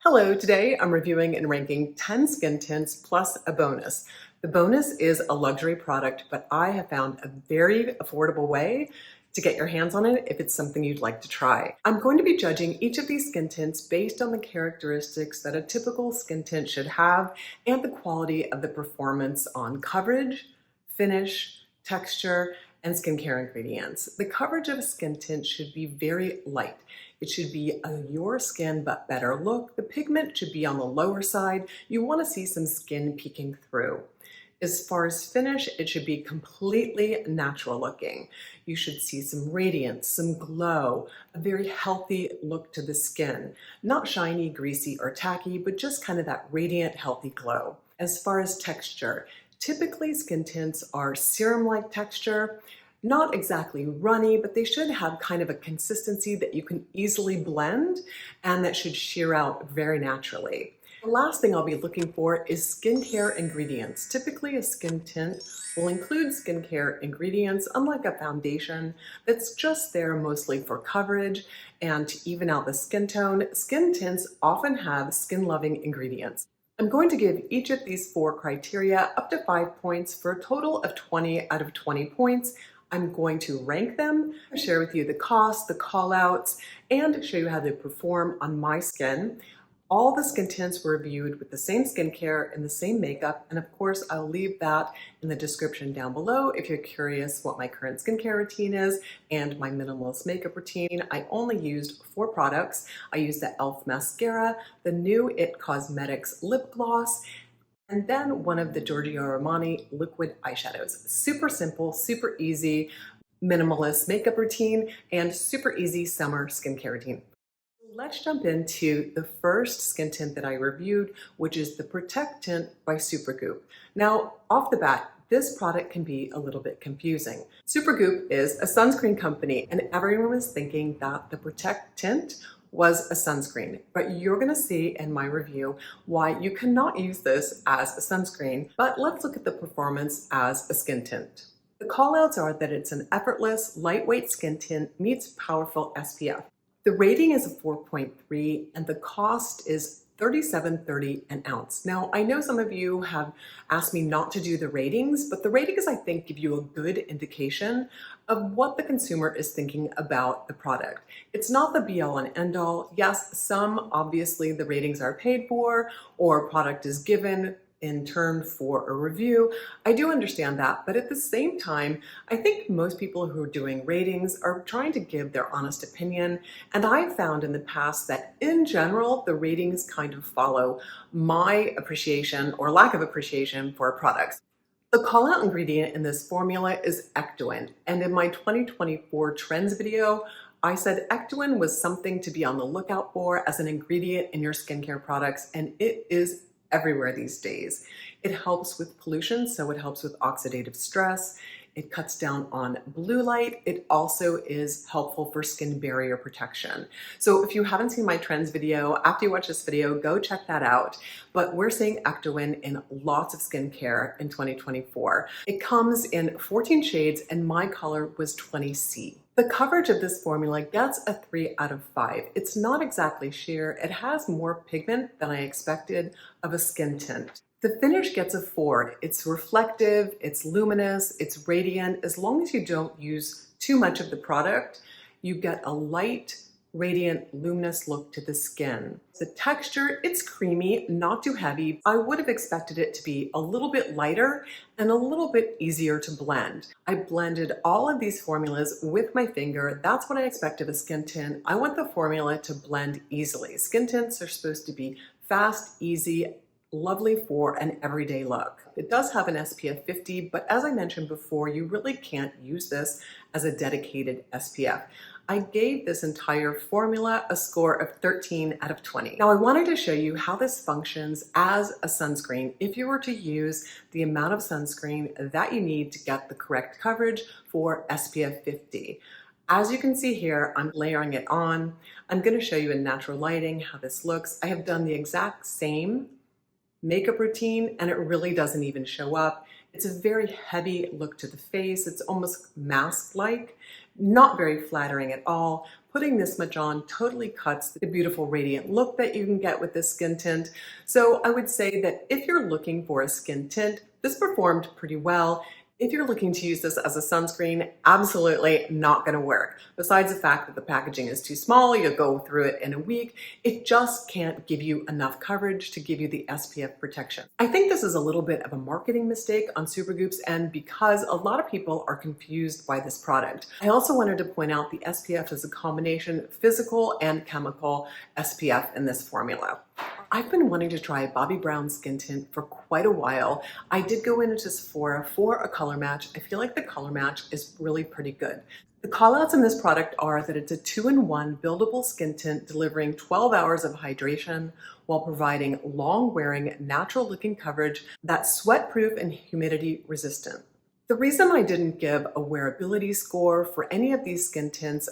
Hello, today I'm reviewing and ranking 10 skin tints plus a bonus. The bonus is a luxury product, but I have found a very affordable way to get your hands on it if it's something you'd like to try. I'm going to be judging each of these skin tints based on the characteristics that a typical skin tint should have and the quality of the performance on coverage, finish, texture, and skincare ingredients. The coverage of a skin tint should be very light. It should be a your skin but better look. The pigment should be on the lower side. You want to see some skin peeking through. As far as finish, it should be completely natural looking. You should see some radiance, some glow, a very healthy look to the skin. Not shiny, greasy, or tacky, but just kind of that radiant, healthy glow. As far as texture, typically skin tints are serum-like texture. Not exactly runny, but they should have kind of a consistency that you can easily blend and that should sheer out very naturally. The last thing I'll be looking for is skincare ingredients. Typically a skin tint will include skincare ingredients, unlike a foundation that's just there mostly for coverage and to even out the skin tone. Skin tints often have skin-loving ingredients. I'm going to give each of these 4 criteria up to 5 points for a total of 20 out of 20 points. I'm going to rank them, share with you the cost, the callouts, and show you how they perform on my skin. All the skin tints were reviewed with the same skincare and the same makeup, and of course I'll leave that in the description down below if you're curious what my current skincare routine is and my minimalist makeup routine. I only used 4 products. I used the e.l.f. mascara, the new IT Cosmetics lip gloss, and then one of the Giorgio Armani liquid eyeshadows. Super simple, super easy minimalist makeup routine and super easy summer skincare routine. Let's jump into the first skin tint that I reviewed, which is the Protect Tint by Supergoop. Now, off the bat, this product can be a little bit confusing. Supergoop is a sunscreen company, and everyone was thinking that the Protect Tint was a sunscreen, but you're gonna see in my review why you cannot use this as a sunscreen, but let's look at the performance as a skin tint. The callouts are that it's an effortless, lightweight skin tint meets powerful SPF. The rating is a 4.3 and the cost is $37.30 an ounce. Now, I know some of you have asked me not to do the ratings, but the ratings, I think, give you a good indication of what the consumer is thinking about the product. It's not the be-all and end-all. Yes, some, obviously, the ratings are paid for or product is given in turn for a review. I do understand that, but at the same time, I think most people who are doing ratings are trying to give their honest opinion, and I've found in the past that in general, the ratings kind of follow my appreciation or lack of appreciation for products. The call-out ingredient in this formula is Ectoin, and in my 2024 trends video, I said Ectoin was something to be on the lookout for as an ingredient in your skincare products, and it is everywhere these days. It helps with pollution, so it helps with oxidative stress. It cuts down on blue light. It also is helpful for skin barrier protection. So if you haven't seen my trends video, after you watch this video, go check that out. But we're seeing Ectoin in lots of skincare in 2024. It comes in 14 shades and my color was 20C. The coverage of this formula gets a 3 out of 5. It's not exactly sheer. It has more pigment than I expected of a skin tint. The finish gets a 4. It's reflective, it's luminous, it's radiant. As long as you don't use too much of the product, you get a light, radiant, luminous look to the skin. The texture, it's creamy, not too heavy. I would have expected it to be a little bit lighter and a little bit easier to blend. I blended all of these formulas with my finger. That's what I expect of a skin tint. I want the formula to blend easily. Skin tints are supposed to be fast, easy, lovely for an everyday look. It does have an SPF 50, but as I mentioned before, you really can't use this as a dedicated SPF. I gave this entire formula a score of 13 out of 20. Now I wanted to show you how this functions as a sunscreen if you were to use the amount of sunscreen that you need to get the correct coverage for SPF 50. As you can see here, I'm layering it on. I'm going to show you in natural lighting how this looks. I have done the exact same makeup routine and it really doesn't even show up. It's a very heavy look to the face. It's almost mask-like, not very flattering at all. putting this much on totally cuts the beautiful radiant look that you can get with this skin tint. So I would say that if you're looking for a skin tint, this performed pretty well. If you're looking to use this as a sunscreen, absolutely not going to work. Besides the fact that the packaging is too small, you'll go through it in a week, it just can't give you enough coverage to give you the SPF protection. I think this is a little bit of a marketing mistake on Supergoop's end because a lot of people are confused by this product. I also wanted to point out the SPF is a combination physical and chemical SPF in this formula. I've been wanting to try Bobbi Brown skin tint for quite a while. I did go into Sephora for a color match. I feel like the color match is really pretty good. The callouts in this product are that it's a 2-in-1 buildable skin tint delivering 12 hours of hydration while providing long-wearing, natural-looking coverage that's sweat-proof and humidity-resistant. The reason I didn't give a wearability score for any of these skin tints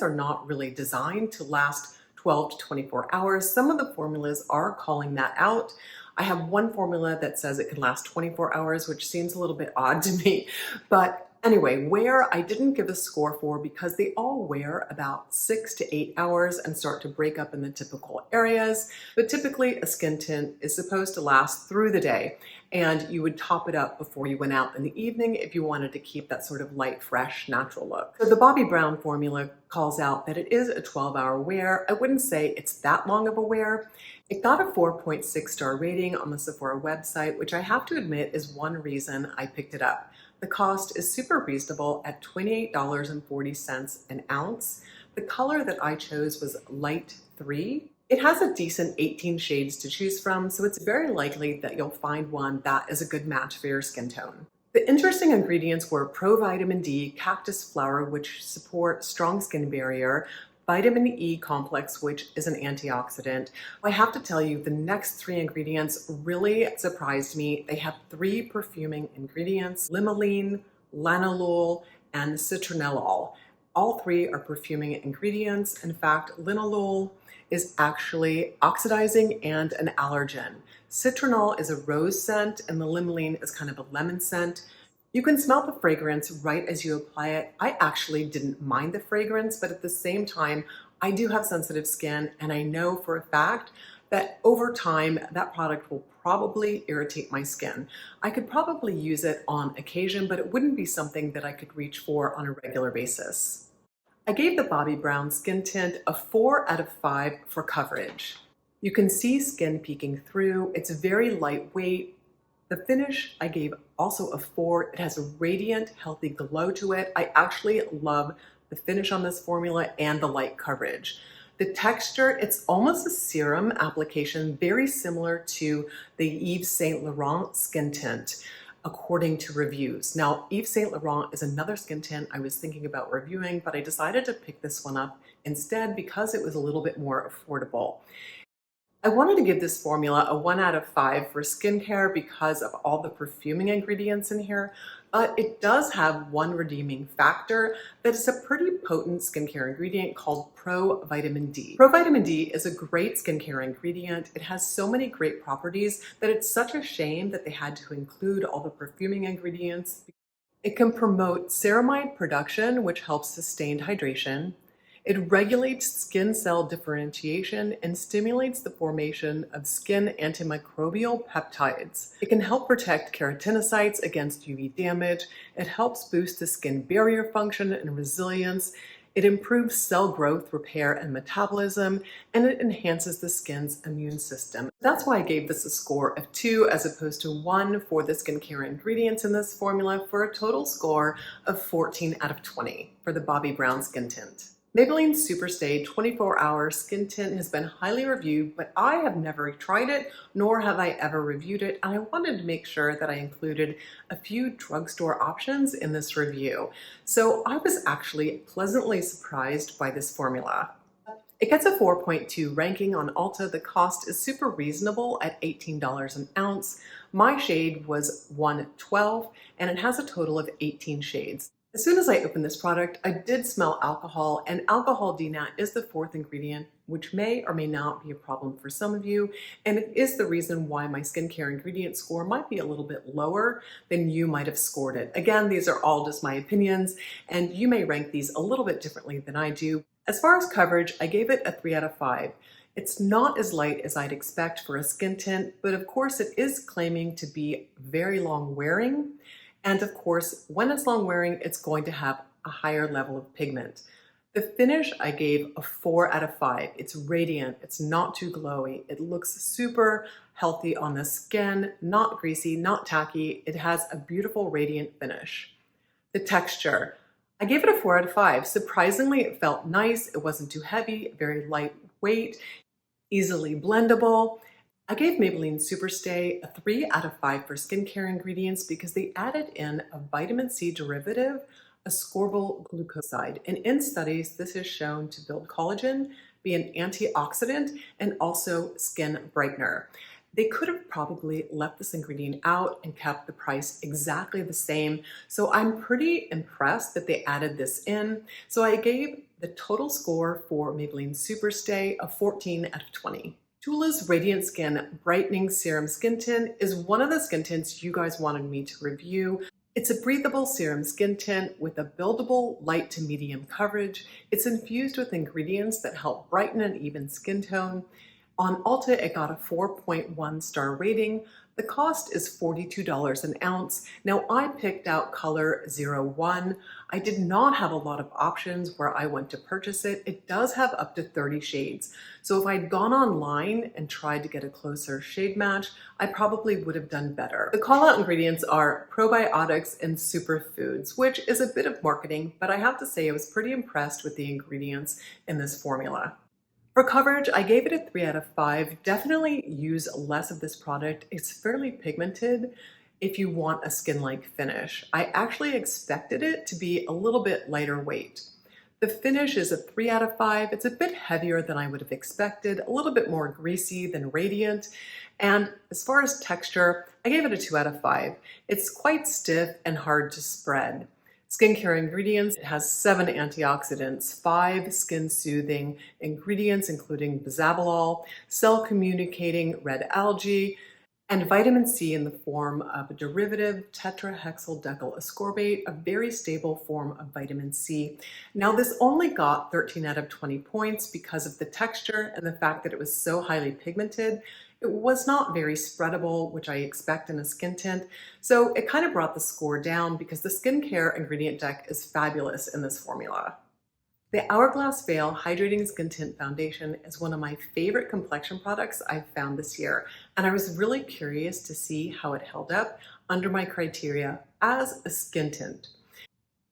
are not really designed to last 12 to 24 hours. Some of the formulas are calling that out. I have one formula that says it can last 24 hours, which seems a little bit odd to me. But anyway, wear I didn't give a score for because they all wear about 6 to 8 hours and start to break up in the typical areas. But typically a skin tint is supposed to last through the day, and you would top it up before you went out in the evening if you wanted to keep that sort of light, fresh, natural look. So the Bobbi Brown formula calls out that it is a 12-hour wear. I wouldn't say it's that long of a wear. It got a 4.6 star rating on the Sephora website, which I have to admit is one reason I picked it up. The cost is super reasonable at $28.40 an ounce. The color that I chose was Light 3. It has a decent 18 shades to choose from, so it's very likely that you'll find one that is a good match for your skin tone. The interesting ingredients were Pro Vitamin D cactus flower, which support strong skin barrier, vitamin E complex, which is an antioxidant. I have to tell you, the next 3 ingredients really surprised me. They have 3 perfuming ingredients: limonene, lanolol, and citronellol. All 3 are perfuming ingredients. In fact, linalool is actually oxidizing and an allergen. Citronol is a rose scent, and the limonene is kind of a lemon scent. You can smell the fragrance right as you apply it. I actually didn't mind the fragrance, but at the same time, I do have sensitive skin, and I know for a fact that over time, that product will probably irritate my skin. I could probably use it on occasion, but it wouldn't be something that I could reach for on a regular basis. I gave the Bobbi Brown skin tint a 4 out of 5 for coverage. You can see skin peeking through. It's very lightweight. The finish I gave also a 4. It has a radiant, healthy glow to it. I actually love the finish on this formula and the light coverage. The texture, it's almost a serum application, very similar to the Yves Saint Laurent skin tint, according to reviews. Now, Yves Saint Laurent is another skin tint I was thinking about reviewing, but I decided to pick this one up instead because it was a little bit more affordable. I wanted to give this formula a 1 out of 5 for skincare because of all the perfuming ingredients in here, but it does have one redeeming factor: that it's a pretty potent skincare ingredient called Pro Vitamin D. Pro Vitamin D is a great skincare ingredient. It has so many great properties that it's such a shame that they had to include all the perfuming ingredients. It can promote ceramide production, which helps sustained hydration. It regulates skin cell differentiation and stimulates the formation of skin antimicrobial peptides. It can help protect keratinocytes against UV damage. It helps boost the skin barrier function and resilience. It improves cell growth, repair, and metabolism, and it enhances the skin's immune system. That's why I gave this a score of 2 as opposed to 1 for the skincare ingredients in this formula, for a total score of 14 out of 20 for the Bobbi Brown skin tint. Maybelline Superstay 24-Hour Skin Tint has been highly reviewed, but I have never tried it, nor have I ever reviewed it, and I wanted to make sure that I included a few drugstore options in this review. So I was actually pleasantly surprised by this formula. It gets a 4.2 ranking on Ulta. The cost is super reasonable at $18 an ounce. My shade was 112, and it has a total of 18 shades. As soon as I opened this product, I did smell alcohol, and alcohol denat is the 4th ingredient, which may or may not be a problem for some of you, and it is the reason why my skincare ingredient score might be a little bit lower than you might have scored it. Again, these are all just my opinions, and you may rank these a little bit differently than I do. As far as coverage, I gave it a 3 out of 5. It's not as light as I'd expect for a skin tint, but of course it is claiming to be very long wearing. And of course, when it's long wearing, it's going to have a higher level of pigment. The finish, I gave a 4 out of 5. It's radiant, it's not too glowy. It looks super healthy on the skin, not greasy, not tacky. It has a beautiful radiant finish. The texture, I gave it a 4 out of 5. Surprisingly, it felt nice. It wasn't too heavy, very lightweight, easily blendable. I gave Maybelline Superstay a 3 out of 5 for skincare ingredients because they added in a vitamin C derivative, ascorbyl glucoside. And in studies, this is shown to build collagen, be an antioxidant, and also skin brightener. They could have probably left this ingredient out and kept the price exactly the same. So I'm pretty impressed that they added this in. So I gave the total score for Maybelline Superstay a 14 out of 20. Tula's Radiant Skin Brightening Serum Skin Tint is one of the skin tints you guys wanted me to review. It's a breathable serum skin tint with a buildable light to medium coverage. It's infused with ingredients that help brighten an even skin tone. On Ulta, it got a 4.1 star rating. The cost is $42 an ounce. Now, I picked out color 01. I did not have a lot of options where I went to purchase it. It does have up to 30 shades. So if I'd gone online and tried to get a closer shade match, I probably would have done better. The call-out ingredients are probiotics and superfoods, which is a bit of marketing, but I have to say I was pretty impressed with the ingredients in this formula. For coverage, I gave it a 3 out of 5. Definitely use less of this product. It's fairly pigmented if you want a skin-like finish. I actually expected it to be a little bit lighter weight. The finish is a 3 out of 5. It's a bit heavier than I would have expected, a little bit more greasy than radiant. And as far as texture, I gave it a 2 out of 5. It's quite stiff and hard to spread. Skincare ingredients, it has 7 antioxidants, 5 skin-soothing ingredients, including bisabolol, cell-communicating red algae, and vitamin C in the form of a derivative tetrahexyldecyl ascorbate, a very stable form of vitamin C. Now, this only got 13 out of 20 points because of the texture and the fact that it was so highly pigmented. It was not very spreadable, which I expect in a skin tint, so it kind of brought the score down because the skincare ingredient deck is fabulous in this formula. The Hourglass Veil Hydrating Skin Tint Foundation is one of my favorite complexion products I've found this year, and I was really curious to see how it held up under my criteria as a skin tint.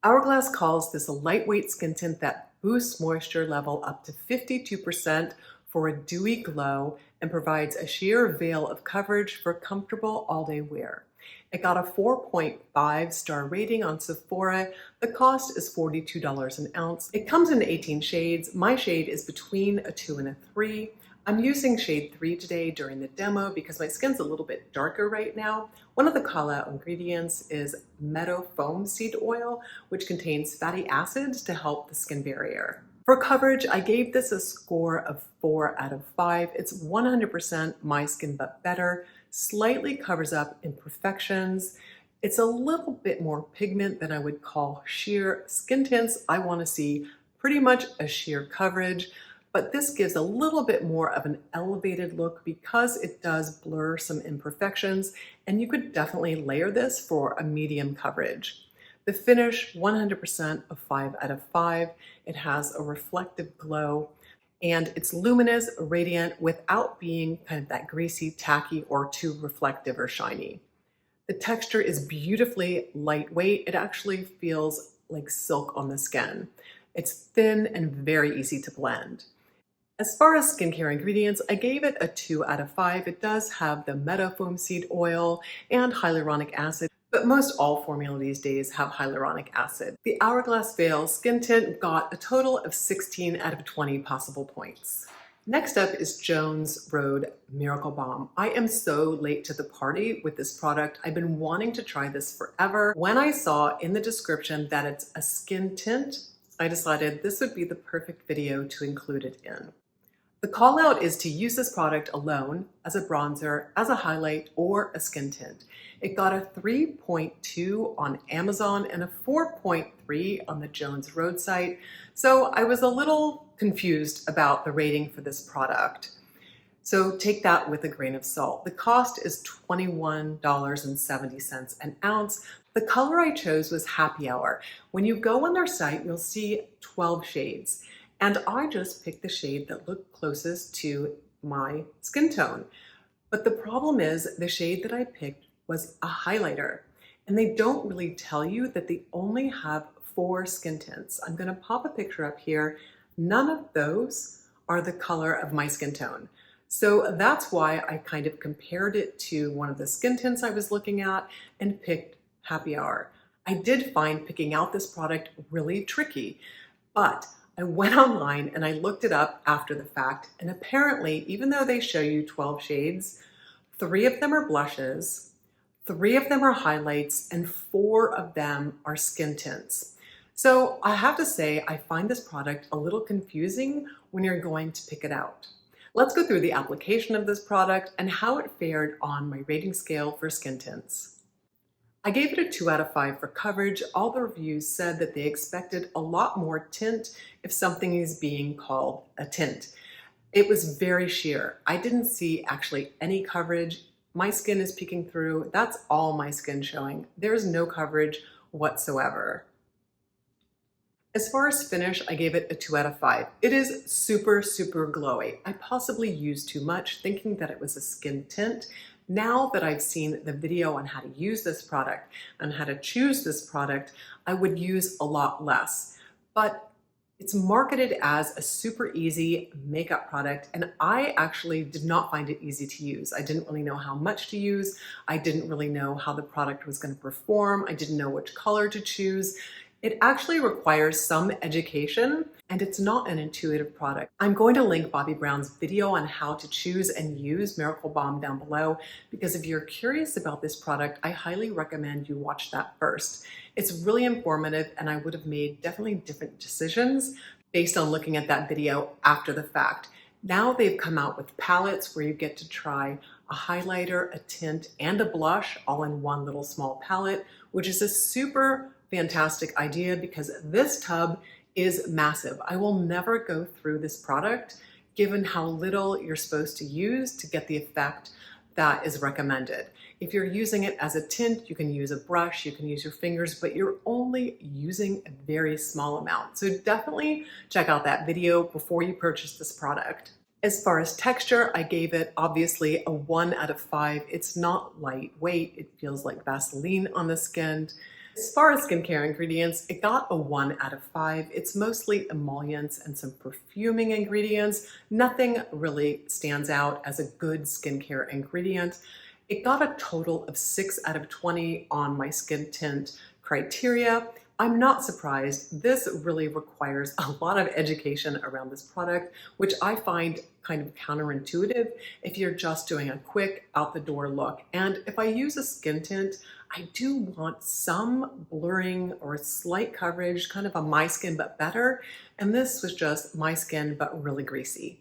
Hourglass calls this a lightweight skin tint that boosts moisture level up to 52% for a dewy glow and provides a sheer veil of coverage for comfortable all-day wear. It got a 4.5 star rating on Sephora. The cost is $42 an ounce. It comes in 18 shades. My shade is between a 2 and a 3. I'm using shade 3 today during the demo because my skin's a little bit darker right now. One of the call-out ingredients is meadow foam seed oil, which contains fatty acids to help the skin barrier. For coverage, I gave this a score of 4 out of 5. It's 100% My Skin But Better, slightly covers up imperfections. It's a little bit more pigment than I would call sheer. Skin tints, I want to see pretty much a sheer coverage, but this gives a little bit more of an elevated look because it does blur some imperfections, and you could definitely layer this for a medium coverage. The finish, 100% of 5 out of 5. It has a reflective glow and it's luminous, radiant without being kind of that greasy, tacky, or too reflective or shiny. The texture is beautifully lightweight. It actually feels like silk on the skin. It's thin and very easy to blend. As far as skincare ingredients, I gave it a 2 out of 5. It does have the meadow foam seed oil and hyaluronic acid, but most all formula these days have hyaluronic acid. The Hourglass Veil Skin Tint got a total of 16 out of 20 possible points. Next up is Jones Road Miracle Balm. I am so late to the party with this product. I've been wanting to try this forever. When I saw in the description that it's a skin tint, I decided this would be the perfect video to include it in. The call out is to use this product alone as a bronzer, as a highlight, or a skin tint. It got a 3.2 on Amazon and a 4.3 on the Jones Road site, so I was a little confused about the rating for this product. So take that with a grain of salt. The cost is $21.70 an ounce. The color I chose was Happy Hour. When you go on their site, you'll see 12 shades. And I just picked the shade that looked closest to my skin tone. But the problem is the shade that I picked was a highlighter. And they don't really tell you that they only have 4 skin tints. I'm gonna pop a picture up here. None of those are the color of my skin tone. So that's why I kind of compared it to one of the skin tints I was looking at and picked Happy Hour. I did find picking out this product really tricky, but I went online and I looked it up after the fact, and apparently, even though they show you 12 shades, 3 of them are blushes, 3 of them are highlights, and 4 of them are skin tints. So I have to say, I find this product a little confusing when you're going to pick it out. Let's go through the application of this product and how it fared on my rating scale for skin tints. I gave it a 2 out of 5 for coverage. All the reviews said that they expected a lot more tint if something is being called a tint. It was very sheer. I didn't see actually any coverage. My skin is peeking through. That's all my skin showing. There's no coverage whatsoever. As far as finish, I gave it a 2 out of 5. It is super, super glowy. I possibly used too much thinking that it was a skin tint. Now that I've seen the video on how to use this product and how to choose this product, I would use a lot less. But it's marketed as a super easy makeup product, and I actually did not find it easy to use. I didn't really know how much to use. I didn't really know how the product was going to perform. I didn't know which color to choose. It actually requires some education, and it's not an intuitive product. I'm going to link Bobbi Brown's video on how to choose and use Miracle Balm down below, because if you're curious about this product, I highly recommend you watch that first. It's really informative, and I would have made definitely different decisions based on looking at that video after the fact. Now they've come out with palettes where you get to try a highlighter, a tint, and a blush all in one little small palette, which is a super fantastic idea because this tub is massive. I will never go through this product given how little you're supposed to use to get the effect that is recommended. If you're using it as a tint, you can use a brush, you can use your fingers, but you're only using a very small amount. So definitely check out that video before you purchase this product. As far as texture, I gave it obviously a 1 out of 5. It's not lightweight. It feels like Vaseline on the skin. As far as skincare ingredients, it got a 1 out of 5. It's mostly emollients and some perfuming ingredients. Nothing really stands out as a good skincare ingredient. It got a total of 6 out of 20 on my skin tint criteria. I'm not surprised. This really requires a lot of education around this product, which I find kind of counterintuitive if you're just doing a quick out the door look. And if I use a skin tint, I do want some blurring or slight coverage, kind of a my skin but better. And this was just my skin but really greasy.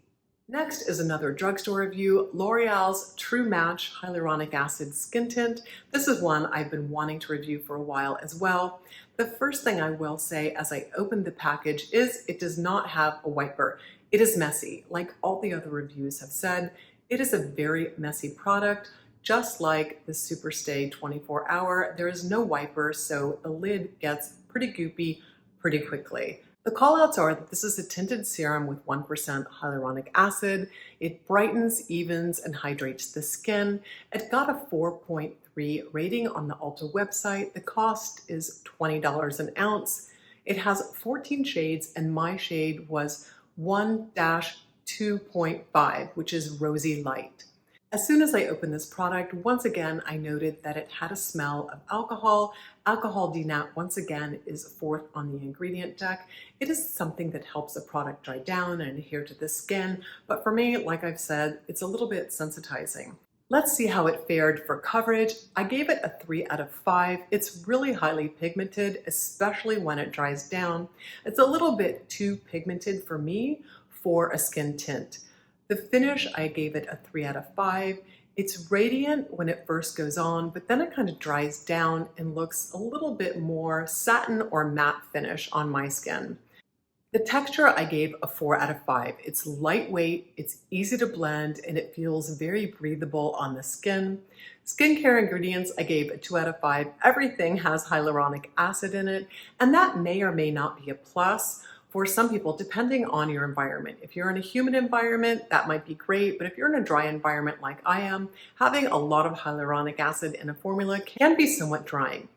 Next is another drugstore review, L'Oreal's True Match Hyaluronic Acid Skin Tint. This is one I've been wanting to review for a while as well. The first thing I will say as I opened the package is it does not have a wiper. It is messy. Like all the other reviews have said, it is a very messy product. Just like the Superstay 24 Hour, there is no wiper, so the lid gets pretty goopy pretty quickly. The callouts are that this is a tinted serum with 1% hyaluronic acid. It brightens, evens, and hydrates the skin. It got a 4.3 rating on the Ulta website. The cost is $20 an ounce. It has 14 shades, and my shade was 1-2.5, which is Rosy Light. As soon as I opened this product, once again, I noted that it had a smell of alcohol. Alcohol denat, once again, is fourth on the ingredient deck. It is something that helps a product dry down and adhere to the skin, but for me, like I've said, it's a little bit sensitizing. Let's see how it fared for coverage. I gave it a 3 out of 5. It's really highly pigmented, especially when it dries down. It's a little bit too pigmented for me for a skin tint. The finish, I gave it a 3 out of 5. It's radiant when it first goes on, but then it kind of dries down and looks a little bit more satin or matte finish on my skin. The texture, I gave a 4 out of 5. It's lightweight, it's easy to blend, and it feels very breathable on the skin. Skincare ingredients, I gave a 2 out of 5. Everything has hyaluronic acid in it, and that may or may not be a plus for some people, depending on your environment. If you're in a humid environment, that might be great, but if you're in a dry environment like I am, having a lot of hyaluronic acid in a formula can be somewhat drying.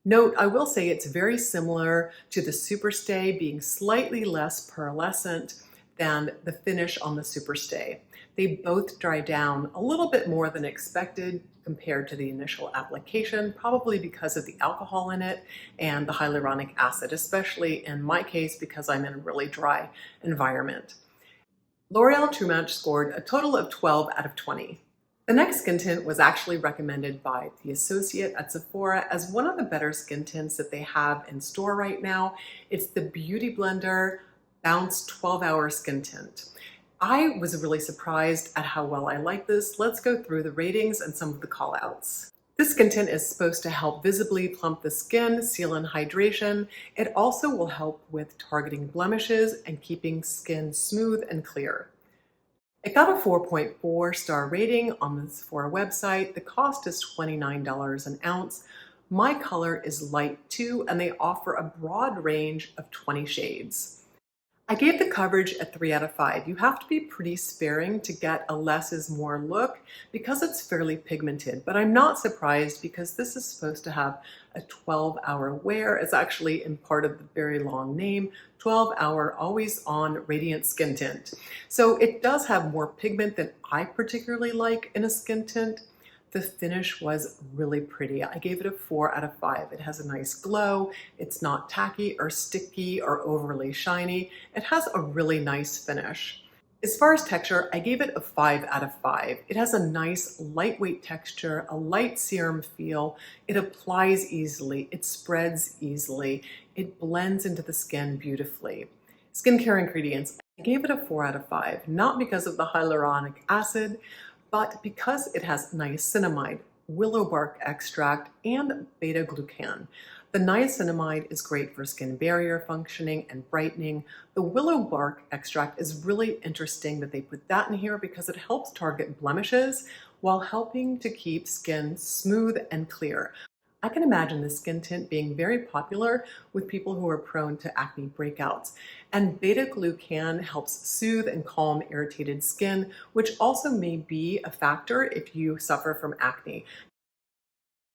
Note, I will say it's very similar to the Superstay, being slightly less pearlescent than the finish on the Superstay. They both dry down a little bit more than expected compared to the initial application, probably because of the alcohol in it and the hyaluronic acid, especially in my case because I'm in a really dry environment. L'Oreal True Match scored a total of 12 out of 20. The next skin tint was actually recommended by the associate at Sephora as one of the better skin tints that they have in store right now. It's the Beauty Blender Bounce 12-Hour Skin Tint. I was really surprised at how well I like this. Let's go through the ratings and some of the callouts. This skin tint is supposed to help visibly plump the skin, seal in hydration. It also will help with targeting blemishes and keeping skin smooth and clear. It got a 4.4 star rating on the Sephora website. The cost is $29 an ounce. My color is light 2, and they offer a broad range of 20 shades. I gave the coverage a 3 out of 5. You have to be pretty sparing to get a less is more look because it's fairly pigmented, but I'm not surprised because this is supposed to have a 12-hour wear. It's actually in part of the very long name, 12-hour always on radiant skin tint. So it does have more pigment than I particularly like in a skin tint. The finish was really pretty. I gave it a 4 out of 5. It has a nice glow. It's not tacky or sticky or overly shiny. It has a really nice finish. As far as texture, I gave it a 5 out of 5. It has a nice lightweight texture, a light serum feel. It applies easily. It spreads easily. It blends into the skin beautifully. Skincare ingredients, I gave it a 4 out of 5, not because of the hyaluronic acid, but because it has niacinamide, willow bark extract, and beta-glucan. The niacinamide is great for skin barrier functioning and brightening. The willow bark extract is really interesting that they put that in here because it helps target blemishes while helping to keep skin smooth and clear. I can imagine this skin tint being very popular with people who are prone to acne breakouts. And beta-glucan helps soothe and calm irritated skin, which also may be a factor if you suffer from acne.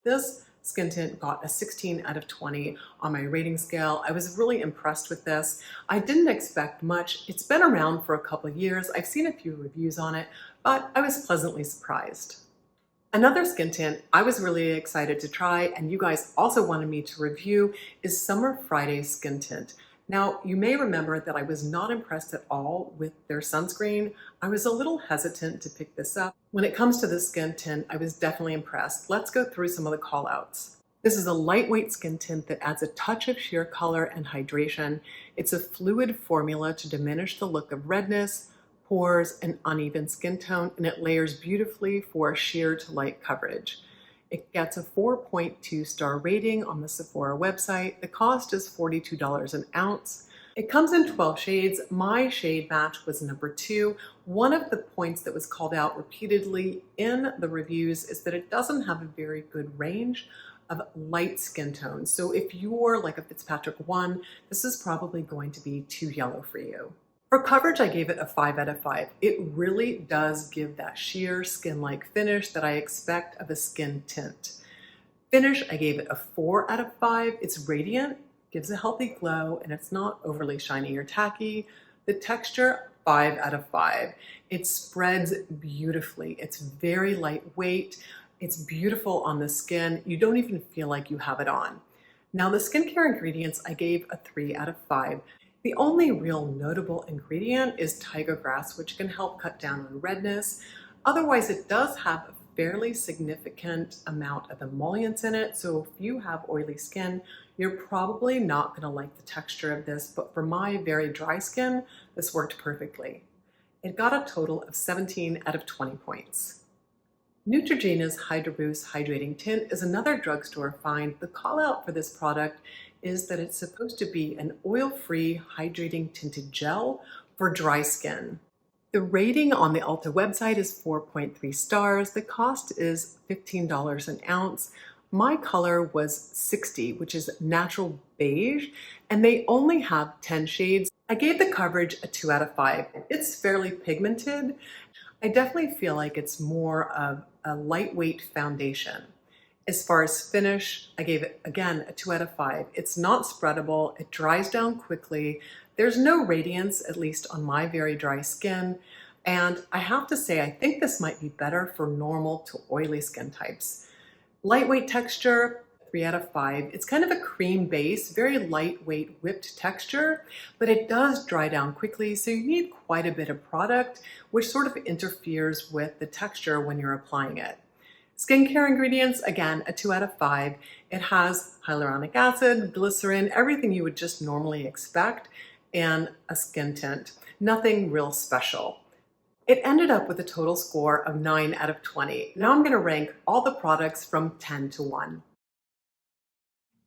This skin tint got a 16 out of 20 on my rating scale. I was really impressed with this. I didn't expect much. It's been around for a couple of years. I've seen a few reviews on it, but I was pleasantly surprised. Another skin tint I was really excited to try, and you guys also wanted me to review, is Summer Friday Skin Tint. Now, you may remember that I was not impressed at all with their sunscreen. I was a little hesitant to pick this up. When it comes to the skin tint, I was definitely impressed. Let's go through some of the callouts. This is a lightweight skin tint that adds a touch of sheer color and hydration. It's a fluid formula to diminish the look of redness, pores, and uneven skin tone, and it layers beautifully for sheer to light coverage. It gets a 4.2 star rating on the Sephora website. The cost is $42 an ounce. It comes in 12 shades. My shade match was number 2. One of the points that was called out repeatedly in the reviews is that it doesn't have a very good range of light skin tones. So if you're like a Fitzpatrick 1, this is probably going to be too yellow for you. For coverage, I gave it a 5 out of 5. It really does give that sheer skin-like finish that I expect of a skin tint. Finish, I gave it a 4 out of 5. It's radiant, gives a healthy glow, and it's not overly shiny or tacky. The texture, 5 out of 5. It spreads beautifully. It's very lightweight. It's beautiful on the skin. You don't even feel like you have it on. Now, the skincare ingredients, I gave a 3 out of 5. The only real notable ingredient is tiger grass, which can help cut down on redness. Otherwise, it does have a fairly significant amount of emollients in it. So if you have oily skin, you're probably not going to like the texture of this, but for my very dry skin, this worked perfectly. It got a total of 17 out of 20 points. Neutrogena's Hydro Boost Hydrating Tint is another drugstore find. The call out for this product is that it's supposed to be an oil-free hydrating tinted gel for dry skin. The rating on the Ulta website is 4.3 stars. The cost is $15 an ounce. My color was 60, which is natural beige, and they only have 10 shades. I gave the coverage a 2 out of 5. It's fairly pigmented. I definitely feel like it's more of a lightweight foundation. As far as finish, I gave it, again, a 2 out of 5. It's not spreadable. It dries down quickly. There's no radiance, at least on my very dry skin. And I have to say, I think this might be better for normal to oily skin types. Lightweight texture, 3 out of 5. It's kind of a cream base, very lightweight whipped texture, but it does dry down quickly, so you need quite a bit of product, which sort of interferes with the texture when you're applying it. Skincare ingredients, again, a 2 out of 5. It has hyaluronic acid, glycerin, everything you would just normally expect, and a skin tint. Nothing real special. It ended up with a total score of 9 out of 20. Now I'm going to rank all the products from 10 to 1.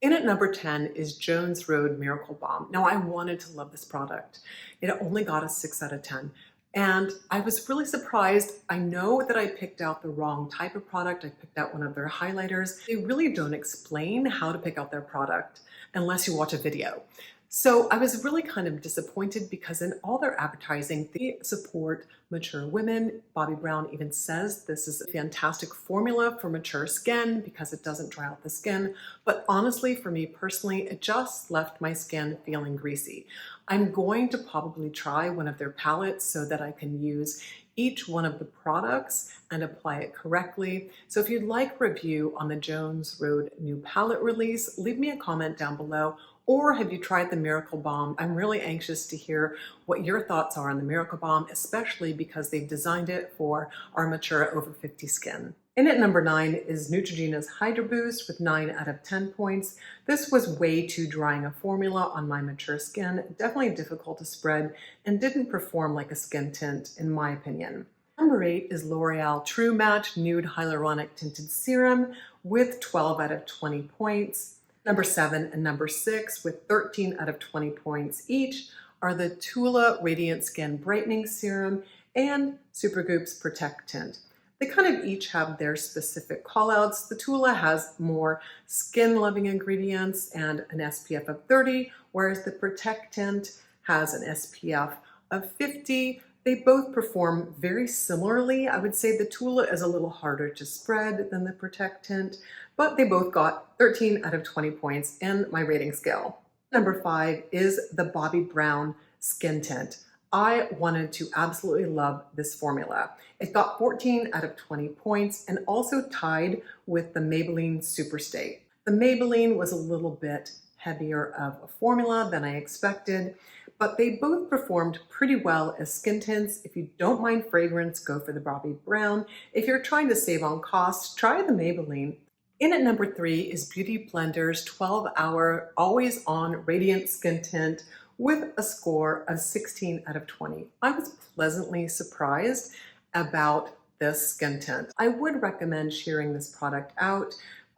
In at number 10 is Jones Road Miracle Balm. Now I wanted to love this product. It only got a 6 out of 10. And I was really surprised. I know that I picked out the wrong type of product. I picked out one of their highlighters. They really don't explain how to pick out their product unless you watch a video. So I was really kind of disappointed because in all their advertising, they support mature women. Bobbi Brown even says this is a fantastic formula for mature skin because it doesn't dry out the skin. But honestly, for me personally, it just left my skin feeling greasy. I'm going to probably try one of their palettes so that I can use each one of the products and apply it correctly. So if you'd like a review on the Jones Road new palette release, leave me a comment down below. Or have you tried the Miracle Balm? I'm really anxious to hear what your thoughts are on the Miracle Balm, especially because they've designed it for our mature over 50 skin. In at number 9 is Neutrogena's Hydro Boost with 9 out of 10 points. This was way too drying a formula on my mature skin, definitely difficult to spread, and didn't perform like a skin tint in my opinion. Number 8 is L'Oreal True Match Nude Hyaluronic Tinted Serum with 12 out of 20 points. Number 7 and number 6 with 13 out of 20 points each are the Tula Radiant Skin Brightening Serum and Supergoop's Protect Tint. They kind of each have their specific callouts. The Tula has more skin-loving ingredients and an SPF of 30, whereas the Protect Tint has an SPF of 50. They both perform very similarly. I would say the Tula is a little harder to spread than the Protect Tint, but they both got 13 out of 20 points in my rating scale. Number 5 is the Bobbi Brown Skin Tint. I wanted to absolutely love this formula. It got 14 out of 20 points and also tied with the Maybelline Superstay. The Maybelline was a little bit heavier of a formula than I expected, but they both performed pretty well as skin tints. If you don't mind fragrance, go for the Bobbi Brown. If you're trying to save on costs, try the Maybelline. In at number 3 is Beauty Blender's 12-hour Always On Radiant Skin Tint with a score of 16 out of 20. I was pleasantly surprised about this skin tint. I would recommend sharing this product out.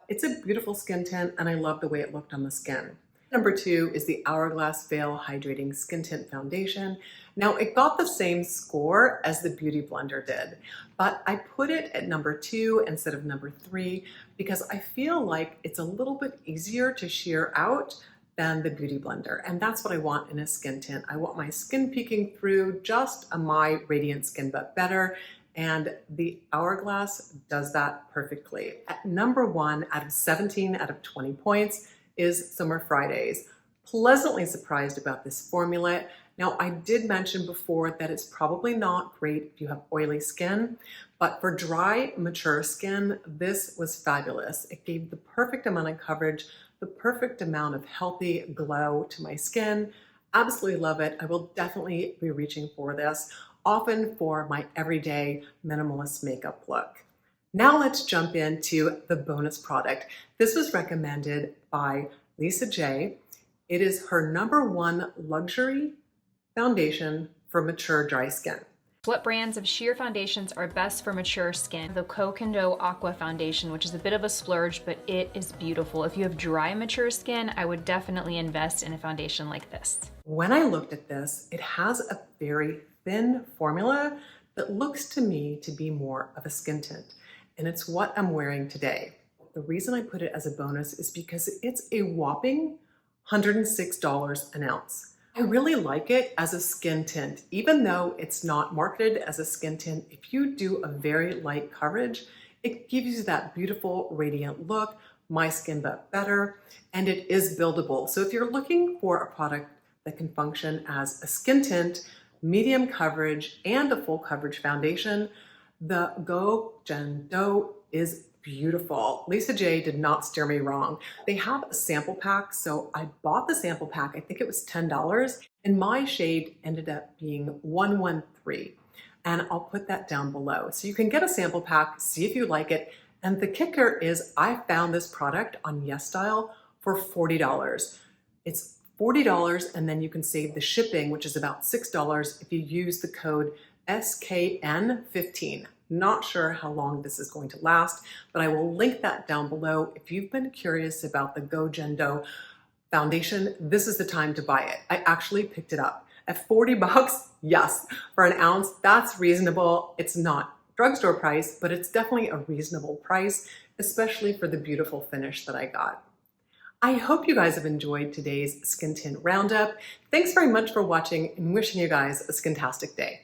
It's a beautiful skin tint and I love the way it looked on the skin. Number 2 is the Hourglass Veil Hydrating Skin Tint Foundation. Now it got the same score as the Beauty Blender did, but I put it at number 2 instead of number 3 because I feel like it's a little bit easier to sheer out than the Beauty Blender. And that's what I want in a skin tint. I want my skin peeking through just my radiant skin, but better. And the Hourglass does that perfectly. At number 1 out of 17 out of 20 points is Summer Fridays. Pleasantly surprised about this formula. Now, I did mention before that it's probably not great if you have oily skin, but for dry, mature skin, this was fabulous. It gave the perfect amount of coverage, the perfect amount of healthy glow to my skin. Absolutely love it. I will definitely be reaching for this, often for my everyday minimalist makeup look. Now let's jump into the bonus product. This was recommended by Lisa J. It is her number 1 luxury foundation for mature dry skin. What brands of sheer foundations are best for mature skin? The Koh Gen Do Aqua Foundation, which is a bit of a splurge, but it is beautiful. If you have dry, mature skin, I would definitely invest in a foundation like this. When I looked at this, it has a very thin formula that looks to me to be more of a skin tint, and it's what I'm wearing today. The reason I put it as a bonus is because it's a whopping $106 an ounce. I really like it as a skin tint, even though it's not marketed as a skin tint. If you do a very light coverage, it gives you that beautiful radiant look, my skin but better, and it is buildable. So if you're looking for a product that can function as a skin tint, medium coverage, and a full coverage foundation, the Koh Gen Do is beautiful. Lisa J did not steer me wrong. They have a sample pack, so I bought the sample pack. I think it was $10, and my shade ended up being 113. And I'll put that down below. So you can get a sample pack, see if you like it. And the kicker is I found this product on YesStyle for $40. It's $40, and then you can save the shipping, which is about $6 if you use the code SKN15. Not sure how long this is going to last, but I will link that down below. If you've been curious about the Koh Gen Do foundation, this is the time to buy it. I actually picked it up at 40 bucks. Yes, for an ounce, that's reasonable. It's not drugstore price, but it's definitely a reasonable price, especially for the beautiful finish that I got. I hope you guys have enjoyed today's Skin Tint Roundup. Thanks very much for watching and wishing you guys a skintastic day.